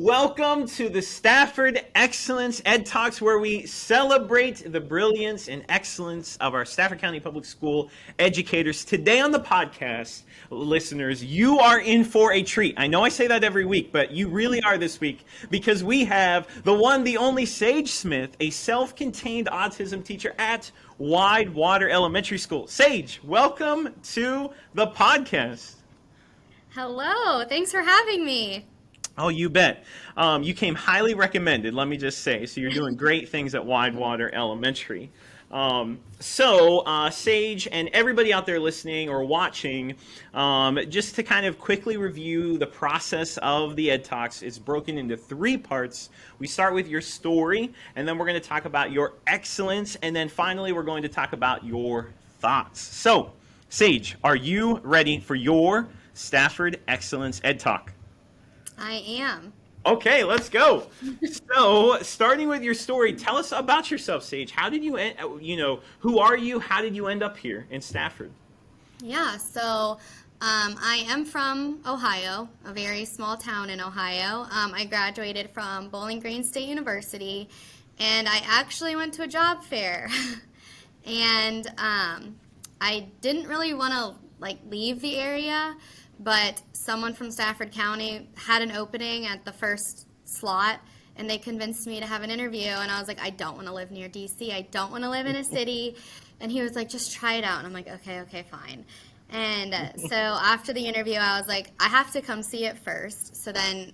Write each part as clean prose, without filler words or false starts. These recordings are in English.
Welcome to the Stafford Excellence EdTalks, where we celebrate the brilliance and excellence of our Stafford County Public School educators. Today on the podcast, listeners, you are in for a treat. I know I say that every week, but you really are this week, because we have the one, the only Saige Smith, a self-contained autism teacher at Widewater Elementary School. Saige, welcome to the podcast. Hello, thanks for having me. Oh, you bet. You came highly recommended, let me just say. So you're doing great things at Widewater Elementary. Saige and everybody out there listening or watching, just to kind of quickly review the process of the EdTalks, it's broken into three parts. We start with your story, and then we're going to talk about your excellence, and then finally we're going to talk about your thoughts. So, Saige, are you ready for your Stafford Excellence EdTalk? I am. Okay, let's go. So, starting with your story, tell us about yourself, Saige. How did you, who are you? How did you end up here in Stafford? Yeah, so I am from Ohio, a very small town in Ohio. I graduated from Bowling Green State University, and I actually went to a job fair. And I didn't really want to leave the area, but someone from Stafford County had an opening at the first slot, and they convinced me to have an interview, and I was like, I don't want to live near DC. I don't want to live in a city. And he was like, just try it out. And I'm like, okay, fine. And so after the interview, I was like, I have to come see it first. So then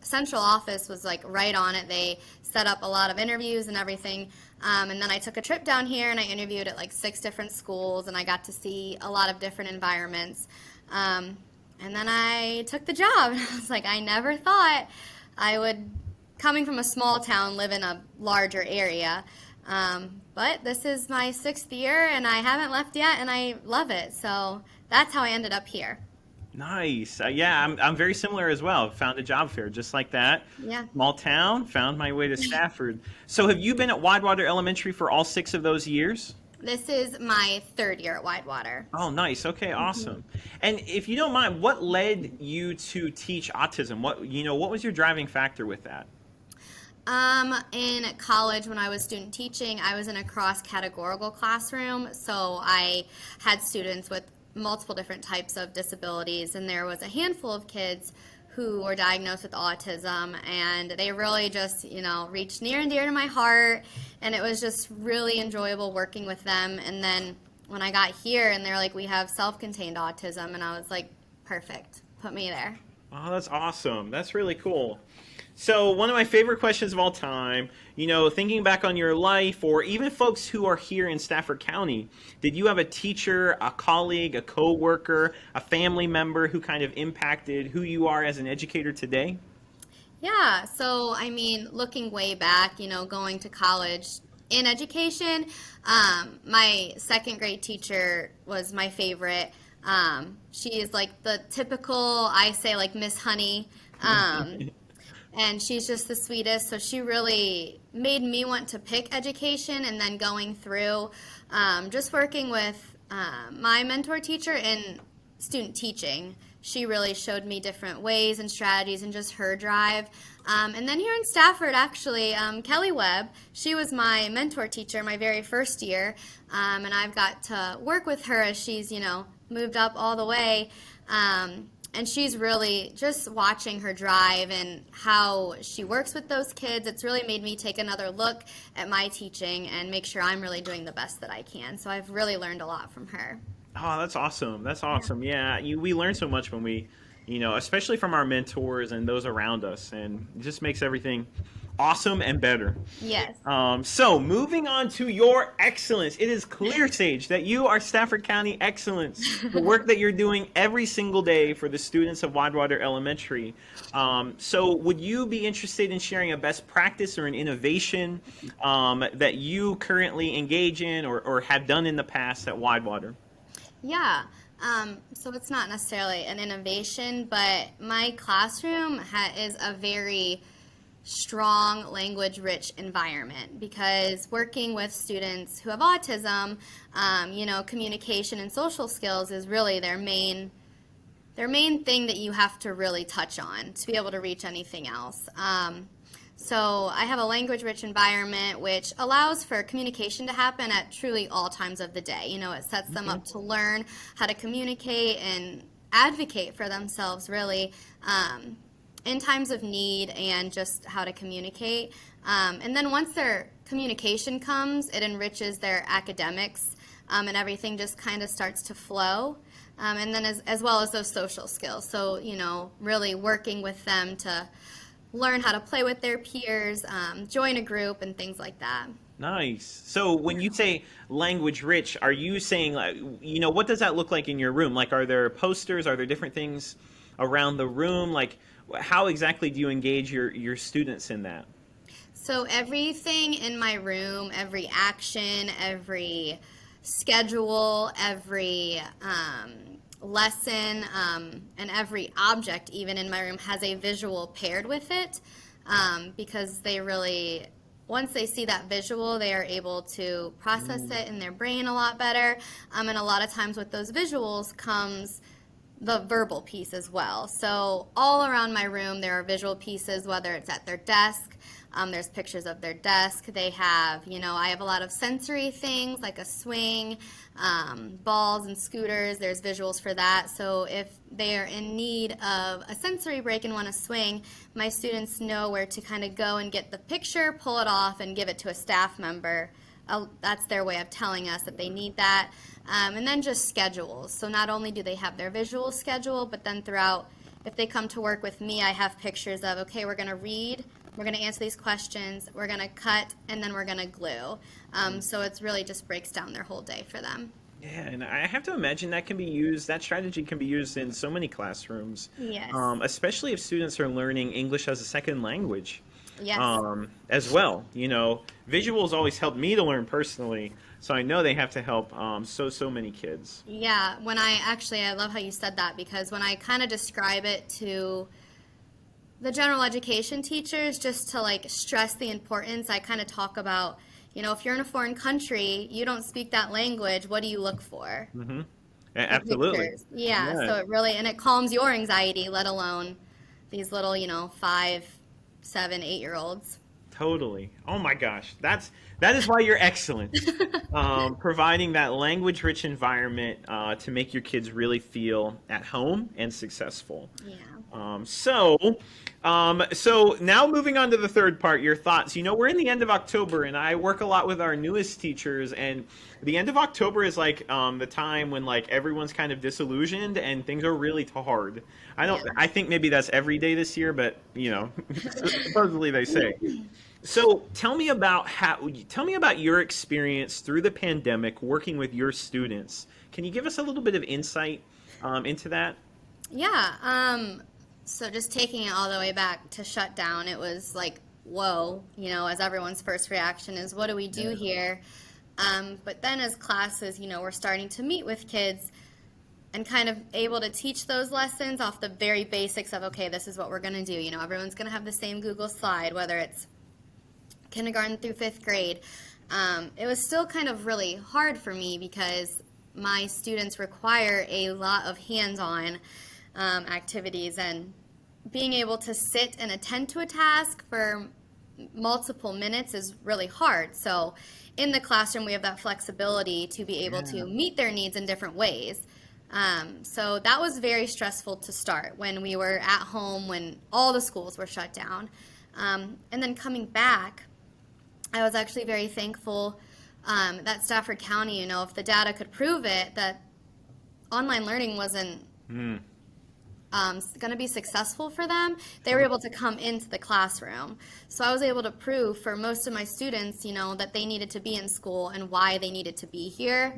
central office was right on it. They set up a lot of interviews and everything. And then I took a trip down here, and I interviewed at 6 different schools, and I got to see a lot of different environments. And then I took the job, and I was like, I never thought I would, coming from a small town, live in a larger area. But this is my 6th year, and I haven't left yet, and I love it. So that's how I ended up here. Nice. Yeah, I'm very similar as well. Found a job fair just like that. Yeah. Small town, found my way to Stafford. So have you been at Widewater Elementary for all 6 of those years? This is my 3rd year at Widewater. Oh, nice. Okay, awesome. And if you don't mind, what led you to teach autism? What was your driving factor with that? In college, when I was student teaching, I was in a cross-categorical classroom, so I had students with multiple different types of disabilities, and there was a handful of kids who were diagnosed with autism, and they really just, reached near and dear to my heart, and it was just really enjoyable working with them. And then when I got here, and they're like, we have self-contained autism, and I was like, perfect, put me there. Oh, that's awesome. That's really cool. So one of my favorite questions of all time, thinking back on your life, or even folks who are here in Stafford County, did you have a teacher, a colleague, a coworker, a family member who kind of impacted who you are as an educator today? Yeah, so looking way back, going to college in education, my 2nd grade teacher was my favorite. She is the typical, I say Miss Honey. And she's just the sweetest, so she really made me want to pick education. And then going through just working with my mentor teacher in student teaching, she really showed me different ways and strategies, and just her drive. And then here in Stafford, actually, Kelly Webb, she was my mentor teacher my very first year, and I've got to work with her as she's moved up all the way. And she's really, just watching her drive and how she works with those kids, it's really made me take another look at my teaching and make sure I'm really doing the best that I can. So I've really learned a lot from her. Oh, that's awesome. That's awesome. Yeah, we learn so much when we, especially from our mentors and those around us, and it just makes everything awesome and better. Yes. So moving on to your excellence, it is clear, Saige, that you are Stafford County excellence. The work that you're doing every single day for the students of Widewater Elementary. So would you be interested in sharing a best practice or an innovation that you currently engage in or have done in the past at Widewater? Yeah. So it's not necessarily an innovation, but my classroom is a very strong, language-rich environment, because working with students who have autism, communication and social skills is really their main their main thing that you have to really touch on to be able to reach anything else. So I have a language-rich environment which allows for communication to happen at truly all times of the day. You know, it sets them up to learn how to communicate and advocate for themselves, really, in times of need, and just how to communicate. And then once their communication comes, it enriches their academics, and everything just kind of starts to flow. And then as well as those social skills. So, you know, really working with them to learn how to play with their peers, join a group, and things like that. Nice. So when you say language rich, are you saying, like, you know, what does that look like in your room? Like, are there posters? Are there different things around the room? Like, how exactly do you engage your students in that? So everything in my room, every action, every schedule, every lesson, and every object even in my room has a visual paired with it, because they really, once they see that visual, they are able to process it in their brain a lot better. And a lot of times with those visuals comes the verbal piece as well. So all around my room there are visual pieces, whether it's at their desk. There's pictures of their desk. They have, you know, I have a lot of sensory things like a swing, balls and scooters. There's visuals for that. So if they are in need of a sensory break and want to swing, my students know where to kind of go and get the picture, pull it off, and give it to a staff member. That's their way of telling us that they need that. And then just schedules. So not only do they have their visual schedule, but then throughout, if they come to work with me, I have pictures of, okay, we're going to read, we're going to answer these questions, we're going to cut, and then we're going to glue. So it's really just breaks down their whole day for them. Yeah, and I have to imagine that can be used, that strategy can be used in so many classrooms. Yes. Especially if students are learning English as a second language. Yes. As well. You know, visuals always help me to learn personally, so I know they have to help so many kids. Yeah, I love how you said that, because when I kind of describe it to the general education teachers, just to like stress the importance, I kind of talk about, you know, if you're in a foreign country, you don't speak that language, what do you look for? Mm-hmm. Absolutely. Pictures. Yeah, so it really, and it calms your anxiety, let alone these little, you know, 5, 7, 8-year-olds. Totally. Oh my gosh, that is why you're excellent. Providing that language-rich environment to make your kids really feel at home and successful. Yeah. So now moving on to the third part, your thoughts. You know, we're in the end of October, and I work a lot with our newest teachers, and the end of October is like the time when like everyone's kind of disillusioned and things are really hard. I think maybe that's every day this year, but you know, supposedly they say. So tell me about your experience through the pandemic working with your students. Can you give us a little bit of insight into that? Yeah. So just taking it all the way back to shut down, it was like, whoa, you know, as everyone's first reaction is, what do we do here? But then as classes, you know, we're starting to meet with kids and kind of able to teach those lessons off the very basics of, okay, this is what we're going to do. You know, everyone's going to have the same Google slide, whether it's kindergarten through 5th grade. It was still kind of really hard for me because my students require a lot of hands-on activities, and being able to sit and attend to a task for multiple minutes is really hard. So in the classroom, we have that flexibility to be able to meet their needs in different ways. So that was very stressful to start when we were at home, when all the schools were shut down. And then coming back, I was actually very thankful that Stafford County, you know, if the data could prove it, that online learning wasn't going to be successful for them, they were able to come into the classroom. So I was able to prove for most of my students, you know, that they needed to be in school and why they needed to be here.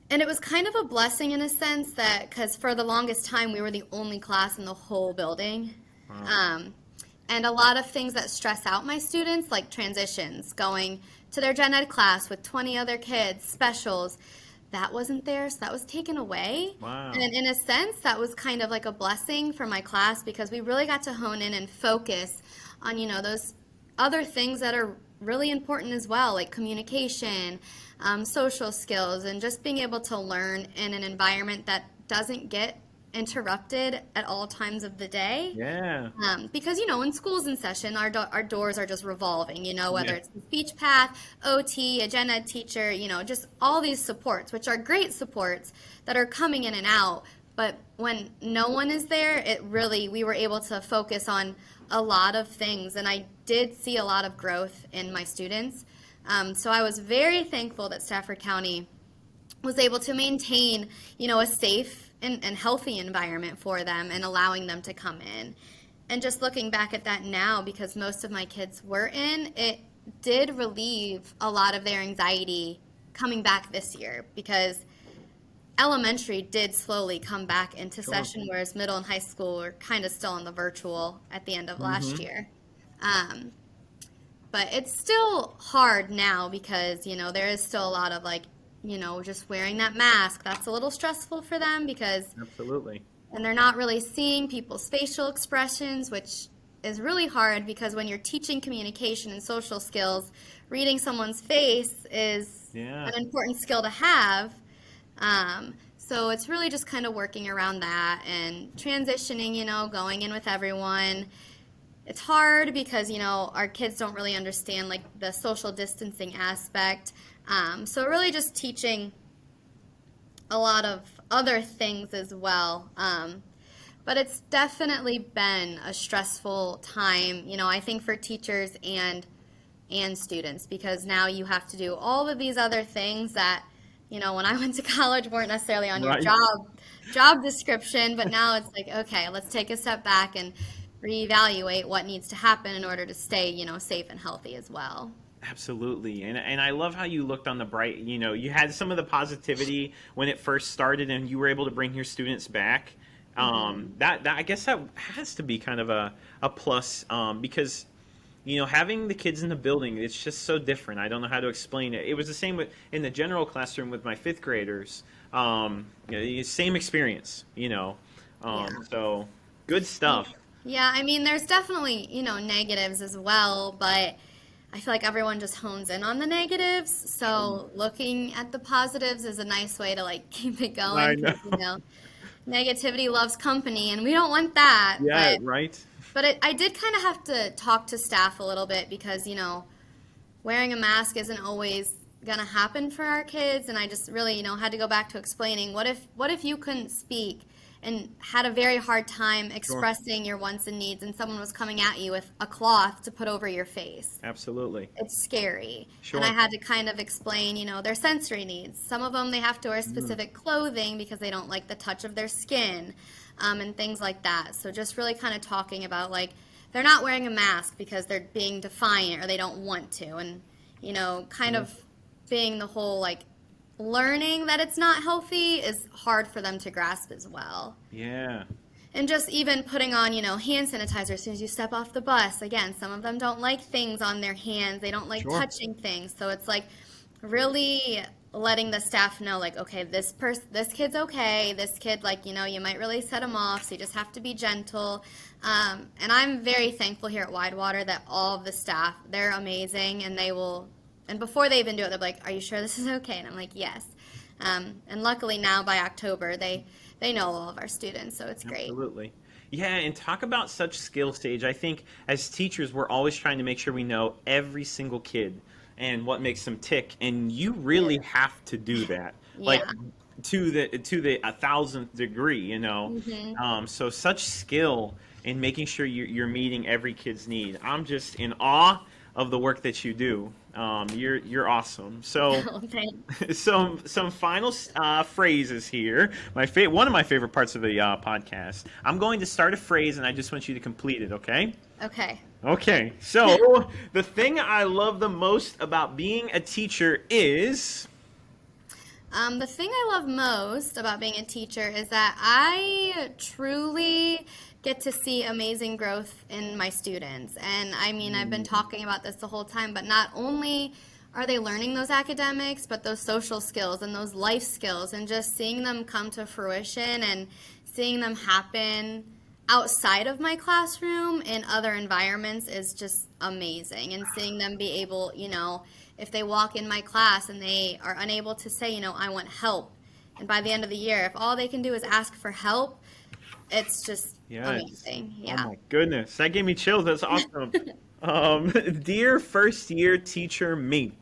And it was kind of a blessing in a sense that, because for the longest time, we were the only class in the whole building. And a lot of things that stress out my students, like transitions, going to their gen ed class with 20 other kids, specials, that wasn't there, so that was taken away. Wow. And in a sense, that was kind of like a blessing for my class, because we really got to hone in and focus on, you know, those other things that are really important as well, like communication, social skills, and just being able to learn in an environment that doesn't get interrupted at all times of the day. Yeah. Because, when school's in session, our doors are just revolving, whether Yeah. it's the speech path, OT, a gen ed teacher, just all these supports, which are great supports that are coming in and out. But when no one is there, we were able to focus on a lot of things. And I did see a lot of growth in my students. So I was very thankful that Stafford County was able to maintain, a safe and healthy environment for them and allowing them to come in. And just looking back at that now, because most of my kids were in, it did relieve a lot of their anxiety coming back this year, because elementary did slowly come back into session, whereas middle and high school were kind of still on the virtual at the end of last year. But it's still hard now because, there is still a lot of just wearing that mask. That's a little stressful for them because Absolutely. and they're not really seeing people's facial expressions, which is really hard because when you're teaching communication and social skills, reading someone's face is an important skill to have. So it's really just kind of working around that and transitioning, going in with everyone. It's hard because, our kids don't really understand the social distancing aspect. So really just teaching a lot of other things as well. But it's definitely been a stressful time, I think for teachers and students, because now you have to do all of these other things that, when I went to college weren't necessarily on your job description, but now it's okay, let's take a step back and reevaluate what needs to happen in order to stay, safe and healthy as well. Absolutely. And I love how you looked on the bright, you had some of the positivity when it first started and you were able to bring your students back. That I guess that has to be kind of a plus, because having the kids in the building, it's just so different. I don't know how to explain it. It was the same in the general classroom with my fifth graders. Same experience, so good stuff. Yeah, I mean, there's definitely, negatives as well, but I feel like everyone just hones in on the negatives. So looking at the positives is a nice way to keep it going. I know. Negativity loves company, and we don't want that. Yeah, right. But I did kind of have to talk to staff a little bit because, wearing a mask isn't always going to happen for our kids. And I just really, had to go back to explaining what if you couldn't speak and had a very hard time expressing your wants and needs and someone was coming at you with a cloth to put over your face. Absolutely. It's scary. Sure. And I had to kind of explain, their sensory needs. Some of them, they have to wear specific clothing because they don't like the touch of their skin, and things like that. So just really kind of talking about they're not wearing a mask because they're being defiant or they don't want to. And, kind of being the whole learning that it's not healthy is hard for them to grasp as well. Yeah. And just even putting on, hand sanitizer as soon as you step off the bus. Again, some of them don't like things on their hands. They don't like touching things. So it's really letting the staff know, okay, this kid's okay. This kid, you might really set them off. So you just have to be gentle. And I'm very thankful here at Widewater that all of the staff, they're amazing, and they will. And before they even do it, they're like, "Are you sure this is okay?" And I'm like, "Yes." And luckily now by October, they know all of our students, so it's great. Absolutely. Yeah, and talk about such skill, Saige. I think as teachers, we're always trying to make sure we know every single kid and what makes them tick, and you really have to do that, to the 1,000th degree, So such skill in making sure you're meeting every kid's need. I'm just in awe of the work that you do. You're awesome. So, some final phrases here. One of my favorite parts of the podcast. I'm going to start a phrase, and I just want you to complete it. Okay? Okay. Okay. So, the thing I love the most about being a teacher is. The thing I love most about being a teacher is that I truly get to see amazing growth in my students. And I mean, I've been talking about this the whole time, but not only are they learning those academics, but those social skills and those life skills, and just seeing them come to fruition and seeing them happen outside of my classroom in other environments is just amazing. And seeing them be able, if they walk in my class and they are unable to say, I want help. And by the end of the year, if all they can do is ask for help, it's just Yes. amazing. Oh Yeah. my goodness, that gave me chills. That's awesome. Dear first year teacher me.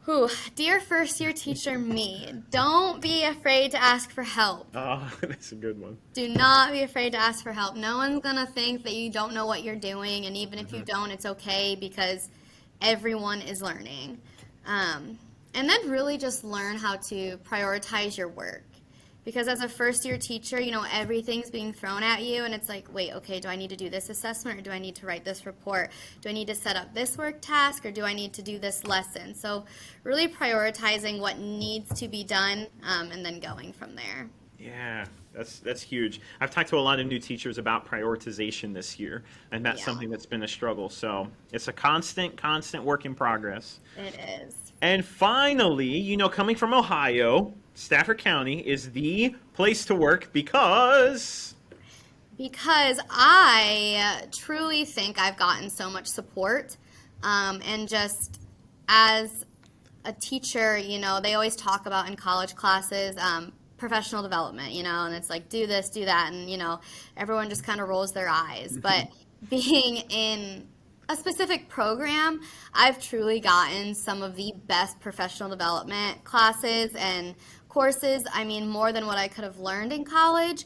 Whew. Dear first year teacher me, don't be afraid to ask for help. Oh, that's a good one. Do not be afraid to ask for help. No one's going to think that you don't know what you're doing. And even if you don't, it's okay because everyone is learning. And then really just learn how to prioritize your work. Because as a first year teacher, everything's being thrown at you. And it's like, wait, okay, do I need to do this assessment or do I need to write this report? Do I need to set up this work task or do I need to do this lesson? So really prioritizing what needs to be done and then going from there. Yeah, that's huge. I've talked to a lot of new teachers about prioritization this year, and that's something that's been a struggle. So it's a constant work in progress. It is. And finally, coming from Ohio, Stafford County is the place to work because I truly think I've gotten so much support. And just as a teacher, they always talk about in college classes, professional development, and it's like, do this, do that. And, everyone just kind of rolls their eyes. But being in a specific program, I've truly gotten some of the best professional development classes and courses. I mean, more than what I could have learned in college.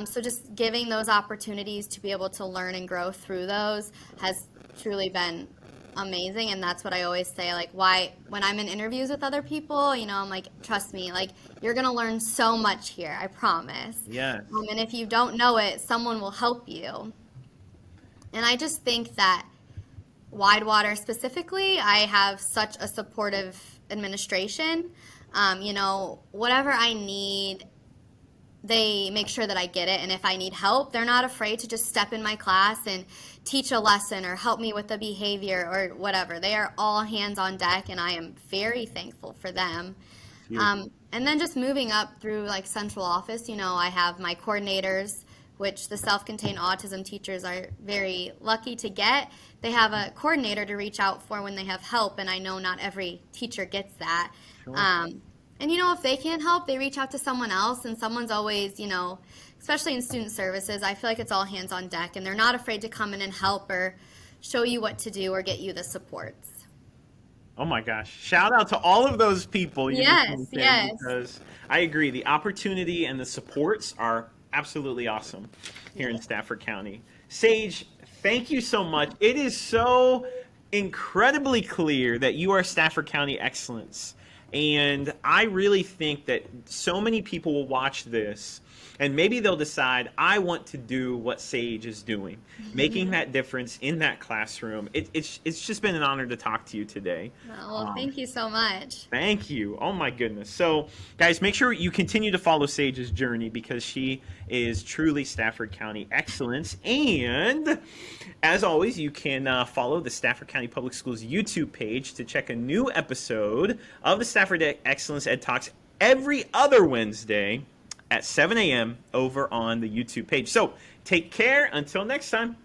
So just giving those opportunities to be able to learn and grow through those has truly been amazing. And that's what I always say, like, when I'm in interviews with other people, I'm like, trust me, like, you're going to learn so much here. I promise. Yeah. And if you don't know it, someone will help you. And I just think that Widewater specifically, I have such a supportive administration. Whatever I need, they make sure that I get it. And if I need help, they're not afraid to just step in my class and teach a lesson or help me with the behavior or whatever. They are all hands on deck, and I am very thankful for them. And then just moving up through like central office, I have my coordinators, which the self-contained autism teachers are very lucky to get. They have a coordinator to reach out for when they have help, and I know not every teacher gets that. Sure. And if they can't help, they reach out to someone else, and someone's always, especially in student services, I feel like it's all hands on deck, and they're not afraid to come in and help or show you what to do or get you the supports. Oh my gosh. Shout out to all of those people. Yes. Because I agree. The opportunity and the supports are absolutely awesome here in Stafford County. Saige, thank you so much. It is so incredibly clear that you are Stafford County excellence. And I really think that so many people will watch this and maybe they'll decide, I want to do what Saige is doing, making that difference in that classroom. It's just been an honor to talk to you today. Well, thank you so much. Thank you. Oh my goodness. So guys, make sure you continue to follow Saige's journey because she is truly Stafford County excellence. And as always, you can follow the Stafford County Public Schools YouTube page to check a new episode of the Stafford Excellence EdTalks every other Wednesday at 7 a.m. over on the YouTube page. So take care. Until next time.